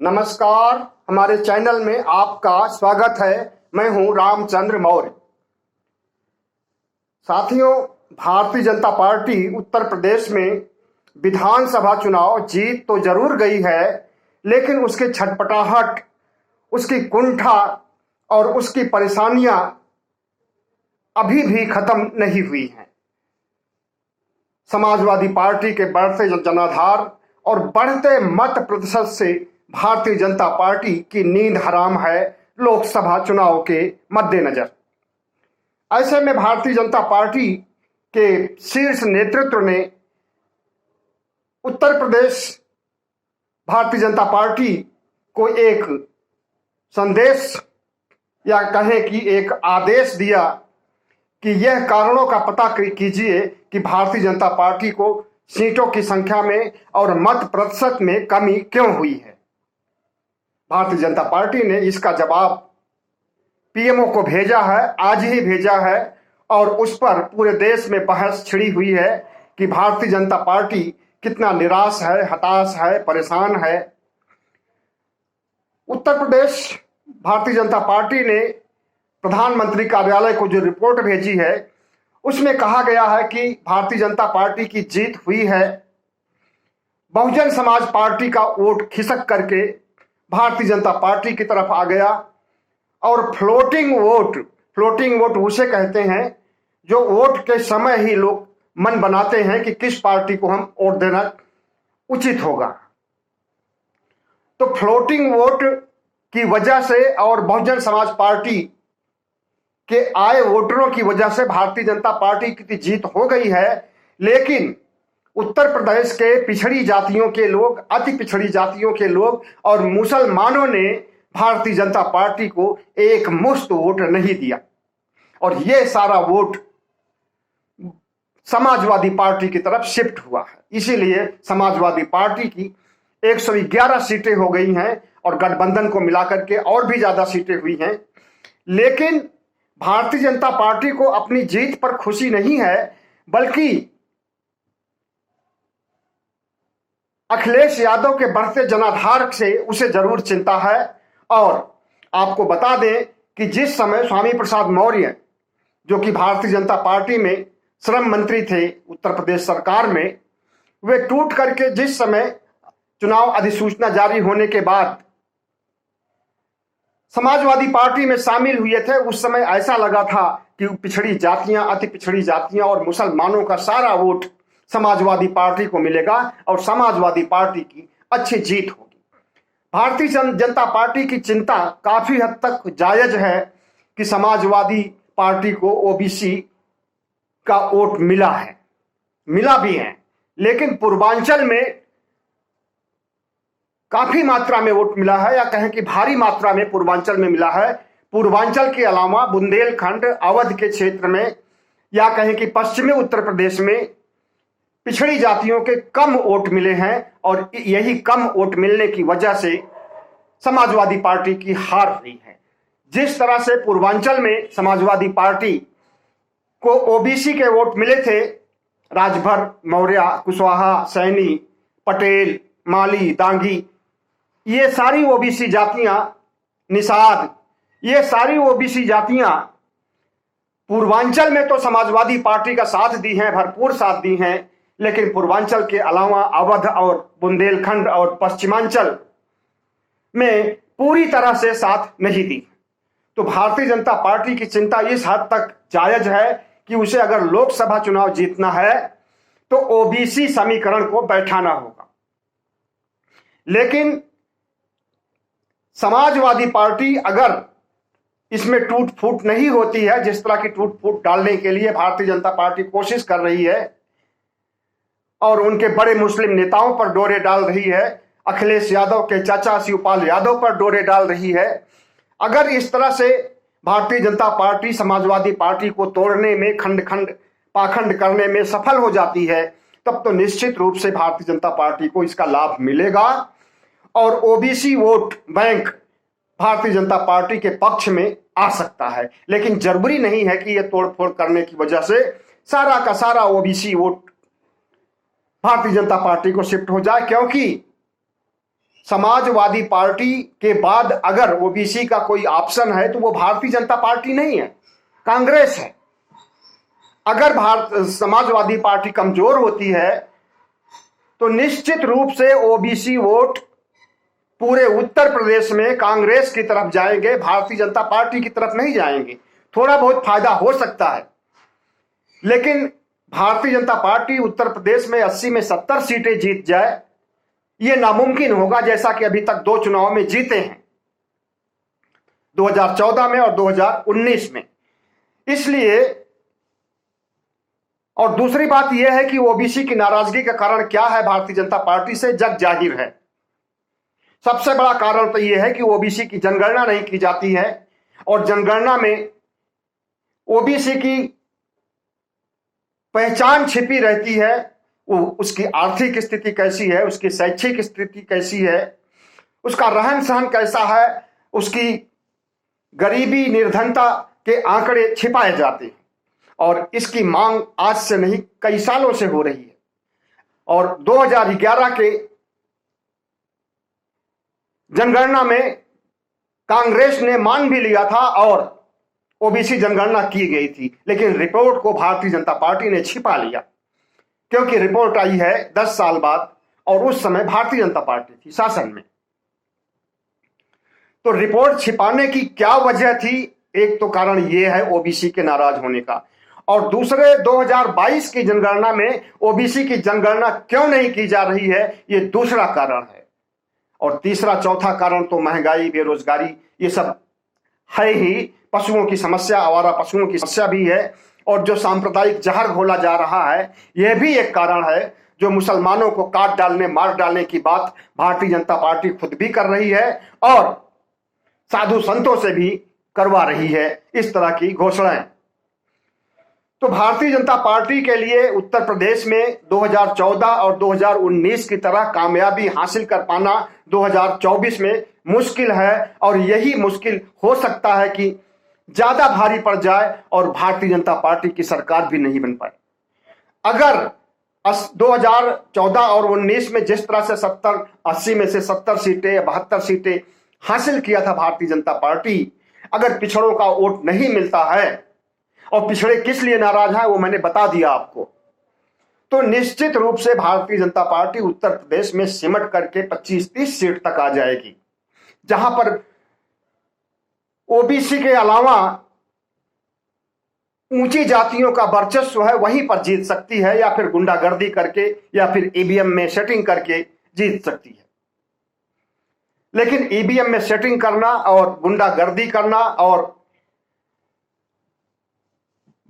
नमस्कार। हमारे चैनल में आपका स्वागत है। मैं हूं रामचंद्र मौर्य। साथियों, भारतीय जनता पार्टी उत्तर प्रदेश में विधानसभा चुनाव जीत तो जरूर गई है, लेकिन उसकी छटपटाहट, उसकी कुंठा और उसकी परेशानियां अभी भी खत्म नहीं हुई हैं। समाजवादी पार्टी के बढ़ते जनाधार और बढ़ते मत प्रतिशत से भारतीय जनता पार्टी की नींद हराम है लोकसभा चुनाव के मद्देनजर। ऐसे में भारतीय जनता पार्टी के शीर्ष नेतृत्व ने उत्तर प्रदेश भारतीय जनता पार्टी को एक संदेश या कहें कि एक आदेश दिया कि यह कारणों का पता कीजिए कि भारतीय जनता पार्टी को सीटों की संख्या में और मत प्रतिशत में कमी क्यों हुई है। भारतीय जनता पार्टी ने इसका जवाब पीएमओ को भेजा है, आज ही भेजा है, और उस पर पूरे देश में बहस छिड़ी हुई है कि भारतीय जनता पार्टी कितना निराश है, हताश है, परेशान है। उत्तर प्रदेश भारतीय जनता पार्टी ने प्रधानमंत्री कार्यालय को जो रिपोर्ट भेजी है उसमें कहा गया है कि भारतीय जनता पार्टी की जीत हुई है। बहुजन समाज पार्टी का वोट खिसक करके भारतीय जनता पार्टी की तरफ आ गया, और फ्लोटिंग वोट उसे कहते हैं जो वोट के समय ही लोग मन बनाते हैं कि किस पार्टी को हम वोट देना उचित होगा। तो फ्लोटिंग वोट की वजह से और बहुजन समाज पार्टी के आए वोटरों की वजह से भारतीय जनता पार्टी की जीत हो गई है। लेकिन उत्तर प्रदेश के पिछड़ी जातियों के लोग, अति पिछड़ी जातियों के लोग और मुसलमानों ने भारतीय जनता पार्टी को एक मुश्त वोट नहीं दिया, और यह सारा वोट समाजवादी पार्टी की तरफ शिफ्ट हुआ है। इसीलिए समाजवादी पार्टी की 111 सीटें हो गई हैं और गठबंधन को मिलाकर के और भी ज्यादा सीटें हुई हैं। लेकिन भारतीय जनता पार्टी को अपनी जीत पर खुशी नहीं है, बल्कि अखिलेश यादव के बढ़ते जनाधार से उसे जरूर चिंता है। और आपको बता दें कि जिस समय स्वामी प्रसाद मौर्य, जो कि भारतीय जनता पार्टी में श्रम मंत्री थे उत्तर प्रदेश सरकार में, वे टूट करके जिस समय चुनाव अधिसूचना जारी होने के बाद समाजवादी पार्टी में शामिल हुए थे, उस समय ऐसा लगा था कि पिछड़ी जातियां, अति पिछड़ी जातियां और मुसलमानों का सारा वोट समाजवादी पार्टी को मिलेगा और समाजवादी पार्टी की अच्छी जीत होगी। भारतीय जनता पार्टी की चिंता काफी हद तक जायज है कि समाजवादी पार्टी को ओबीसी का वोट मिला भी है, लेकिन पूर्वांचल में काफी मात्रा में वोट मिला है, या कहें कि भारी मात्रा में पूर्वांचल में मिला है। पूर्वांचल के अलावा बुंदेलखंड, अवध के क्षेत्र में, या कहें कि पश्चिमी उत्तर प्रदेश में पिछड़ी जातियों के कम वोट मिले हैं, और यही कम वोट मिलने की वजह से समाजवादी पार्टी की हार हुई है। जिस तरह से पूर्वांचल में समाजवादी पार्टी को ओबीसी के वोट मिले थे, राजभर, मौर्य, कुशवाहा, सैनी, पटेल, माली, दांगी, ये सारी ओबीसी जातियां, निषाद, ये सारी ओबीसी जातियां पूर्वांचल में तो समाजवादी पार्टी का साथ दी हैं, भरपूर साथ दी हैं, लेकिन पूर्वांचल के अलावा अवध और बुंदेलखंड और पश्चिमांचल में पूरी तरह से साथ नहीं दी। तो भारतीय जनता पार्टी की चिंता इस हद तक जायज है कि उसे अगर लोकसभा चुनाव जीतना है तो ओबीसी समीकरण को बैठाना होगा। लेकिन समाजवादी पार्टी अगर इसमें टूट फूट नहीं होती है, जिस तरह की टूट फूट डालने के लिए भारतीय जनता पार्टी कोशिश कर रही है और उनके बड़े मुस्लिम नेताओं पर डोरे डाल रही है, अखिलेश यादव के चाचा शिवपाल यादव पर डोरे डाल रही है, अगर इस तरह से भारतीय जनता पार्टी समाजवादी पार्टी को तोड़ने में, पाखंड करने में सफल हो जाती है, तब तो निश्चित रूप से भारतीय जनता पार्टी को इसका लाभ मिलेगा और OBC vote bank Bharatiya Janata party के पक्ष में आ सकता है। लेकिन जरूरी नहीं है कि यह तोड़फोड़ करने की वजह से सारा का सारा OBC vote Bharatiya Janata party को शिफ्ट हो जाए, क्योंकि समाजवादी पार्टी के बाद अगर ओबीसी का कोई ऑप्शन है तो वो भारतीय जनता पार्टी नहीं है, कांग्रेस है। अगर समाजवादी पार्टी कमजोर होती है तो निश्चित रूप से ओबीसी वोट पूरे उत्तर प्रदेश में कांग्रेस की तरफ जाएंगे, भारतीय जनता पार्टी की तरफ नहीं जाएंगे। थोड़ा बहुत फायदा हो सकता है, लेकिन भारतीय जनता पार्टी उत्तर प्रदेश में 80 में 70 सीटें जीत जाए ये नामुमकिन होगा, जैसा कि अभी तक 2 चुनाव में जीते हैं, 2014 में और 2019 में। इसलिए और दूसरी बात यह है कि ओबीसी की नाराजगी का कारण क्या है भारतीय जनता पार्टी से, जग जाहिर है। सबसे बड़ा कारण तो यह है कि ओबीसी की जनगणना नहीं की जाती है और जनगणना में ओबीसी की पहचान छिपी रहती है। उसकी आर्थिक स्थिति कैसी है, उसकी शैक्षिक स्थिति कैसी है, उसका रहन सहन कैसा है, उसकी गरीबी निर्धनता के आंकड़े छिपाए जाते हैं और इसकी मांग आज से नहीं कई सालों से हो रही है। और 2011 के जनगणना में कांग्रेस ने मान भी लिया था और ओबीसी जनगणना की गई थी, लेकिन रिपोर्ट को भारतीय जनता पार्टी ने छिपा लिया, क्योंकि रिपोर्ट आई है 10 साल बाद और उस समय भारतीय जनता पार्टी थी शासन में। तो रिपोर्ट छिपाने की क्या वजह थी? एक तो कारण यह है ओबीसी के नाराज होने का, और दूसरे 2022 की जनगणना में ओबीसी की जनगणना क्यों नहीं की जा रही है, ये दूसरा कारण है। और तीसरा चौथा कारण तो महंगाई, बेरोजगारी, ये सब है ही। पशुओं की समस्या, आवारा पशुओं की समस्या भी है, और जो सांप्रदायिक जहर घोला जा रहा है यह भी एक कारण है। जो मुसलमानों को काट डालने, मार डालने की बात भारतीय जनता पार्टी खुद भी कर रही है और साधु संतों से भी करवा रही है इस तरह की घोषणाएं। तो भारतीय जनता पार्टी के लिए उत्तर प्रदेश में 2014 और 2019 की तरह कामयाबी हासिल कर पाना 2024 में मुश्किल है, और यही मुश्किल हो सकता है कि ज्यादा भारी पड़ जाए और भारतीय जनता पार्टी की सरकार भी नहीं बन पाए। अगर 2014 और 19 में जिस तरह से 80 में से 70 सीटें या 72 सीटें हासिल किया था भारतीय जनता पार्टी, अगर पिछड़ों का वोट नहीं मिलता है, और पिछड़े किस लिए नाराज है वो मैंने बता दिया आपको, तो निश्चित रूप से भारतीय जनता पार्टी उत्तर प्रदेश में सिमट करके 25-30 सीट तक आ जाएगी, जहां पर ओबीसी के अलावा ऊंची जातियों का वर्चस्व है, वहीं पर जीत सकती है, या फिर गुंडागर्दी करके या फिर ईवीएम में सेटिंग करके जीत सकती है। लेकिन ईवीएम में सेटिंग करना और गुंडागर्दी करना और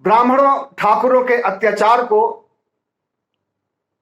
ब्राह्मणों ठाकुरों के अत्याचार को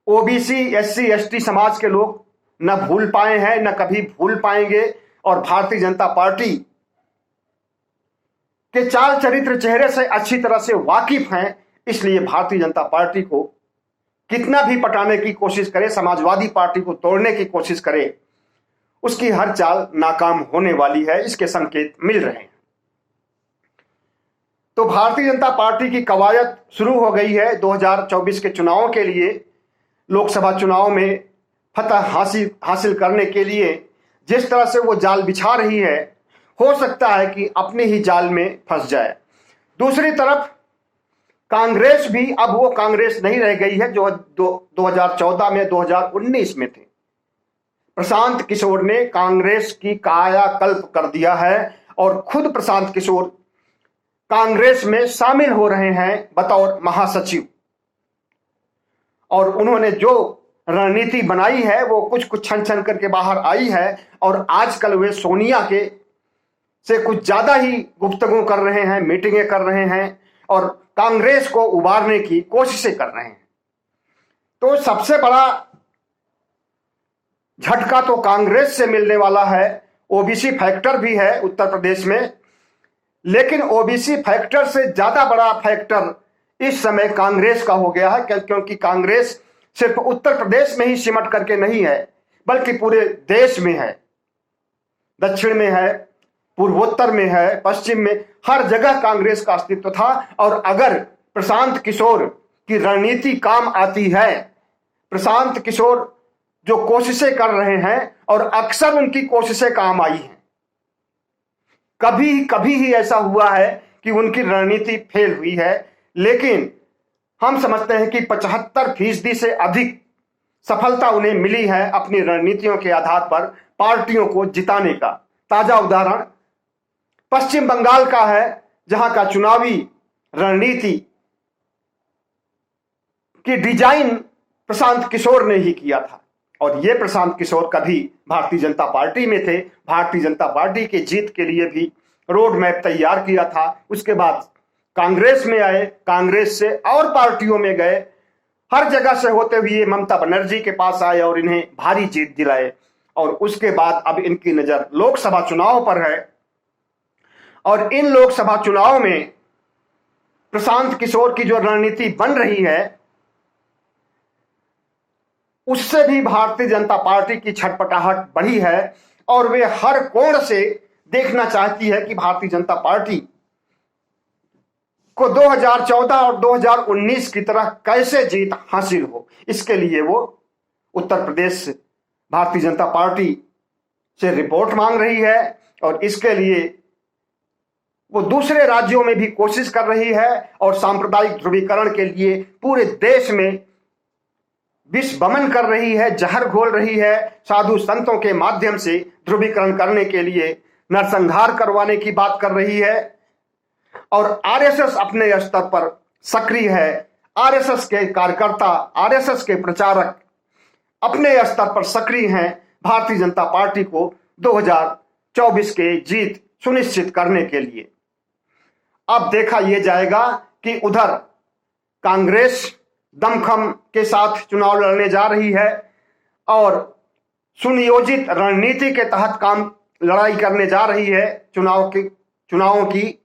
ओबीसी, एससी, एसटी समाज के लोग न भूल पाए हैं, न कभी भूल पाएंगे, और भारतीय जनता पार्टी के चाल चरित्र चेहरे से अच्छी तरह से वाकिफ हैं। इसलिए भारतीय जनता पार्टी को कितना भी पटाने की कोशिश करे, समाजवादी पार्टी को तोड़ने की कोशिश करे, उसकी हर चाल नाकाम होने वाली है, इसके संकेत मिल रहे हैं। तो भारतीय जनता पार्टी की कवायद शुरू हो गई है 2024 के चुनावों के लिए। लोकसभा चुनाव में फतह हासिल करने के लिए जिस तरह से वो जाल बिछा रही है, हो सकता है कि अपने ही जाल में फंस जाए। दूसरी तरफ कांग्रेस भी अब वो कांग्रेस नहीं रह गई है जो 2014 में, 2019 में थे। प्रशांत किशोर ने कांग्रेस की कायाकल्प कर दिया है और खुद प्रशांत किशोर कांग्रेस में शामिल हो रहे हैं बतौर महासचिव, और उन्होंने जो रणनीति बनाई है वो कुछ छन छन करके बाहर आई है, और आजकल वे सोनिया के से कुछ ज्यादा ही गुफ्तगू कर रहे हैं, मीटिंगें कर रहे हैं और कांग्रेस को उबारने की कोशिशें कर रहे हैं। तो सबसे बड़ा झटका तो कांग्रेस से मिलने वाला है। ओबीसी फैक्टर भी है उत्तर प्रदेश में, लेकिन ओबीसी फैक्टर से ज्यादा बड़ा फैक्टर इस समय कांग्रेस का हो गया है, क्योंकि कांग्रेस सिर्फ उत्तर प्रदेश में ही सिमट करके नहीं है, बल्कि पूरे देश में है। दक्षिण में है, पूर्वोत्तर में है, पश्चिम में, हर जगह कांग्रेस का अस्तित्व था। और अगर प्रशांत किशोर की रणनीति काम आती है, प्रशांत किशोर जो कोशिशें कर रहे हैं और अक्सर उनकी कोशिशें काम आई हैं। कभी कभी ही ऐसा हुआ है कि उनकी रणनीति फेल हुई है, लेकिन हम समझते हैं कि 75% से अधिक सफलता उन्हें मिली है अपनी रणनीतियों के आधार पर पार्टियों को जिताने का। ताजा उदाहरण पश्चिम बंगाल का है, जहां का चुनावी रणनीति की डिजाइन प्रशांत किशोर ने ही किया था, और ये प्रशांत किशोर कभी भारतीय जनता पार्टी में थे। भारतीय जनता पार्टी के जीत के लिए भी रोड मैप तैयार किया था। उसके बाद कांग्रेस में आए, कांग्रेस से और पार्टियों में गए, हर जगह से होते हुए ममता बनर्जी के पास आए और इन्हें भारी जीत दिलाए। और उसके बाद अब इनकी नजर लोकसभा चुनाव पर है, और इन लोकसभा चुनाव में प्रशांत किशोर की जो रणनीति बन रही है, उससे भी भारतीय जनता पार्टी की छटपटाहट बढ़ी है, और वे हर कोण से देखना चाहती है कि भारतीय जनता पार्टी को 2014 और 2019 की तरह कैसे जीत हासिल हो। इसके लिए वो उत्तर प्रदेश भारतीय जनता पार्टी से रिपोर्ट मांग रही है, और इसके लिए वो दूसरे राज्यों में भी कोशिश कर रही है, और सांप्रदायिक ध्रुवीकरण के लिए पूरे देश में विष वमन कर रही है, जहर घोल रही है। साधु संतों के माध्यम से ध्रुवीकरण करने के लिए नरसंहार करवाने की बात कर रही है, और आरएसएस अपने स्तर पर सक्रिय है। आरएसएस के कार्यकर्ता, आरएसएस के प्रचारक अपने स्तर पर सक्रिय हैं भारतीय जनता पार्टी को 2024 के जीत सुनिश्चित करने के लिए। अब देखा यह जाएगा कि उधर कांग्रेस दमखम के साथ चुनाव लड़ने जा रही है और सुनियोजित रणनीति के तहत लड़ाई करने जा रही है चुनावों की,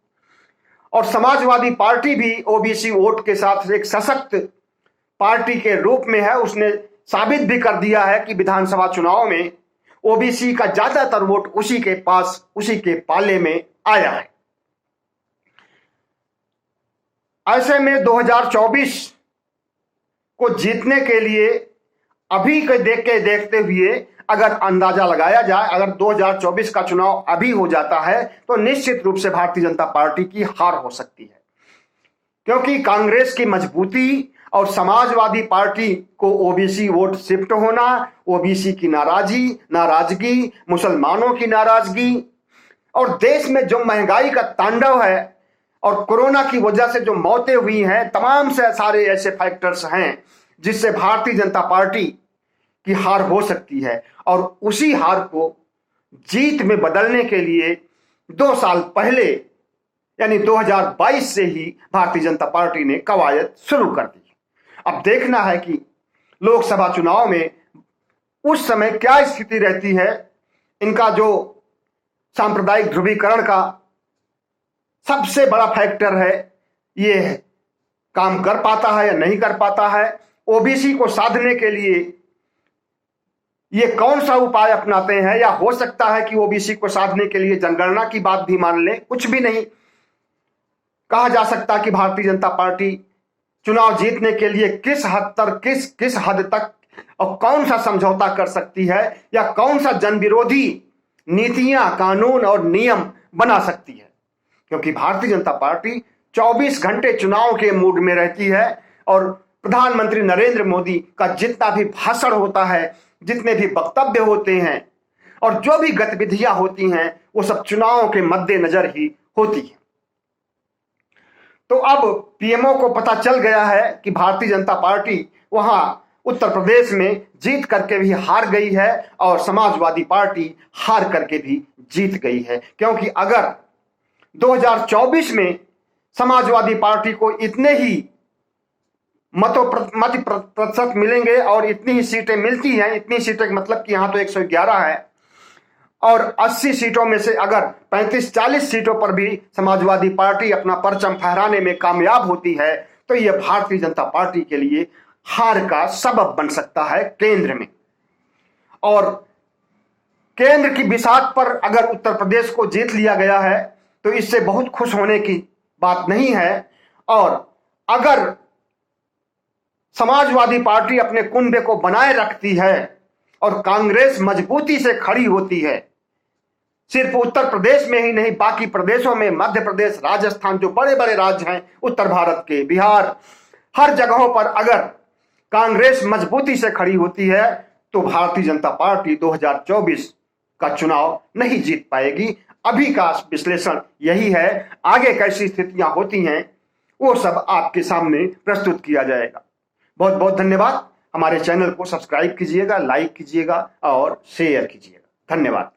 और समाजवादी पार्टी भी ओबीसी वोट के साथ एक सशक्त पार्टी के रूप में है। उसने साबित भी कर दिया है कि विधानसभा चुनाव में ओबीसी का ज्यादातर वोट उसी के पाले में आया है। ऐसे में 2024 को जीतने के लिए अभी के देखते हुए अगर अंदाजा लगाया जाए, अगर 2024 का चुनाव अभी हो जाता है तो निश्चित रूप से भारतीय जनता पार्टी की हार हो सकती है, क्योंकि कांग्रेस की मजबूती और समाजवादी पार्टी को ओबीसी वोट शिफ्ट होना, ओबीसी की नाराजगी, मुसलमानों की नाराजगी, और देश में जो महंगाई का तांडव है और कोरोना की वजह से जो मौतें हुई हैं, तमाम से सारे ऐसे फैक्टर्स हैं जिससे भारतीय जनता पार्टी की हार हो सकती है। और उसी हार को जीत में बदलने के लिए 2 साल पहले यानी 2022 से ही भारतीय जनता पार्टी ने कवायद शुरू कर दी। अब देखना है कि लोकसभा चुनाव में उस समय क्या स्थिति रहती है। इनका जो सांप्रदायिक ध्रुवीकरण का सबसे बड़ा फैक्टर है, ये काम कर पाता है या नहीं कर पाता है। ओबीसी को साधने के लिए ये कौन सा उपाय अपनाते हैं, या हो सकता है कि ओबीसी को साधने के लिए जनगणना की बात भी मान ले। कुछ भी नहीं कहा जा सकता कि भारतीय जनता पार्टी चुनाव जीतने के लिए किस हद तक और कौन सा समझौता कर सकती है, या कौन सा जनविरोधी नीतियां, कानून और नियम बना सकती है, क्योंकि भारतीय जनता पार्टी 24 घंटे चुनाव के मूड में रहती है। और प्रधानमंत्री नरेंद्र मोदी का जितना भी भाषण होता है, जितने भी वक्तव्य होते हैं और जो भी गतिविधियां होती हैं, वो सब चुनावों के मद्देनजर ही होती है। तो अब पीएमओ को पता चल गया है कि भारतीय जनता पार्टी वहां उत्तर प्रदेश में जीत करके भी हार गई है और समाजवादी पार्टी हार करके भी जीत गई है, क्योंकि अगर 2024 में समाजवादी पार्टी को इतने ही मत प्रतिशत मिलेंगे और इतनी ही सीटें मिलती हैं, इतनी सीटें मतलब कि यहां तो 111 है, और 80 सीटों में से अगर 35-40 सीटों पर भी समाजवादी पार्टी अपना परचम फहराने में कामयाब होती है, तो यह भारतीय जनता पार्टी के लिए हार का सबब बन सकता है केंद्र में। और केंद्र की बिसात पर अगर उत्तर प्रदेश को जीत लिया गया है तो इससे बहुत खुश होने की बात नहीं है। और अगर समाजवादी पार्टी अपने कुनबे को बनाए रखती है और कांग्रेस मजबूती से खड़ी होती है, सिर्फ उत्तर प्रदेश में ही नहीं बाकी प्रदेशों में, मध्य प्रदेश, राजस्थान, जो बड़े बड़े राज्य हैं उत्तर भारत के, बिहार, हर जगहों पर अगर कांग्रेस मजबूती से खड़ी होती है तो भारतीय जनता पार्टी 2024 का चुनाव नहीं जीत पाएगी। अभी का विश्लेषण यही है। आगे कैसी स्थितियां होती हैं वो सब आपके सामने प्रस्तुत किया जाएगा। बहुत बहुत धन्यवाद। हमारे चैनल को सब्सक्राइब कीजिएगा, लाइक कीजिएगा और शेयर कीजिएगा। धन्यवाद।